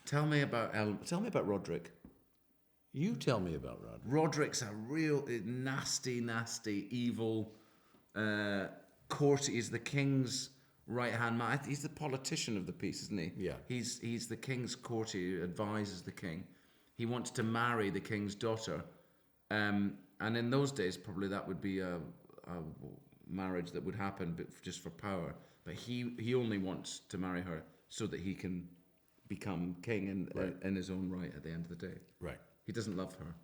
Tell me about Roderick. You tell me about Roderick. Roderick's a real nasty, evil court. He's the king's right-hand man. He's the politician of the piece, isn't he? Yeah. He's the king's courtier, advises the king. He wants to marry the king's daughter. And in those days, probably that would be a marriage that would happen, but just for power. But he only wants to marry her so that he can become king in his own right at the end of the day. Right. He doesn't love her.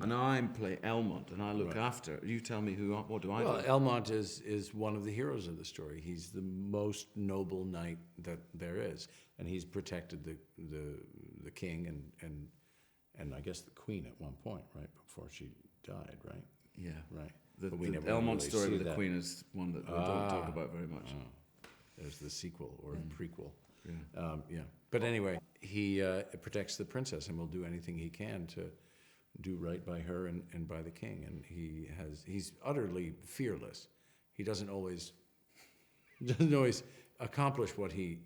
And I play Elmont, and I look after. You tell me what do I do? Well, Elmont is one of the heroes of the story. He's the most noble knight that there is, and he's protected the king and I guess the queen at one point, right before she died, right? Yeah, right. The Elmont really story with the queen is one that we don't talk about very much. There's the sequel or prequel. Yeah. But anyway, he protects the princess and will do anything he can to do right by her and by the king. And he's utterly fearless. He doesn't always accomplish what he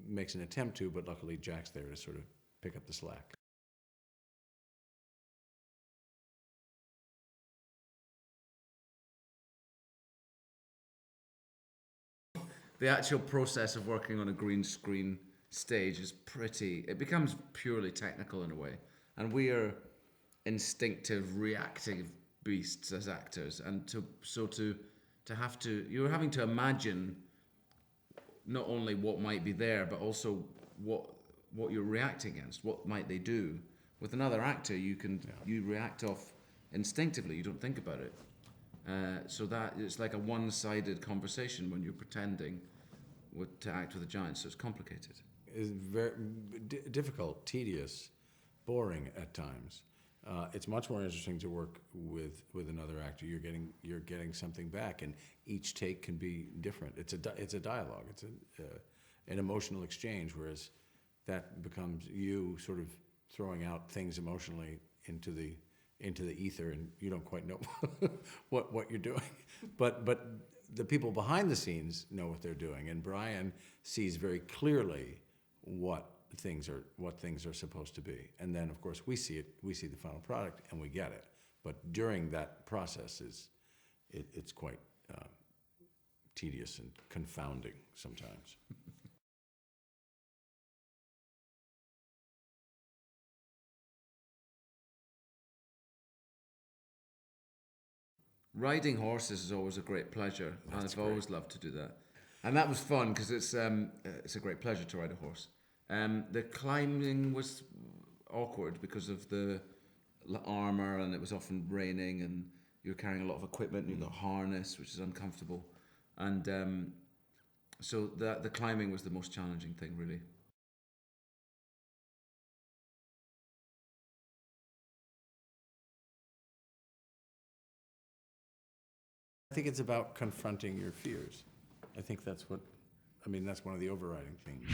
makes an attempt to, but luckily Jack's there to sort of pick up the slack. The actual process of working on a green screen stage is it becomes purely technical in a way. And we are instinctive, reactive beasts as actors. And you're having to imagine not only what might be there, but also what you're reacting against. What might they do? With another actor, you react off instinctively. You don't think about it. So that it's like a one-sided conversation when you're pretending to act with a giant. So it's complicated. It's very difficult, tedious, boring at times. It's much more interesting to work with another actor. You're getting something back, and each take can be different. It's a dialogue. It's an emotional exchange, whereas that becomes you sort of throwing out things emotionally into the ether, and you don't quite know what you're doing. But the people behind the scenes know what they're doing, and Brian sees very clearly what things are supposed to be. And then of course we see the final product and we get it. But during that process it's quite tedious and confounding sometimes. Riding horses is always a great pleasure, and I've always loved to do that. And that was fun because it's a great pleasure to ride a horse. The climbing was awkward because of the armor, and it was often raining, and you're carrying a lot of equipment, and you've got harness, which is uncomfortable. And so the climbing was the most challenging thing, really. I think it's about confronting your fears. I think that's one of the overriding things.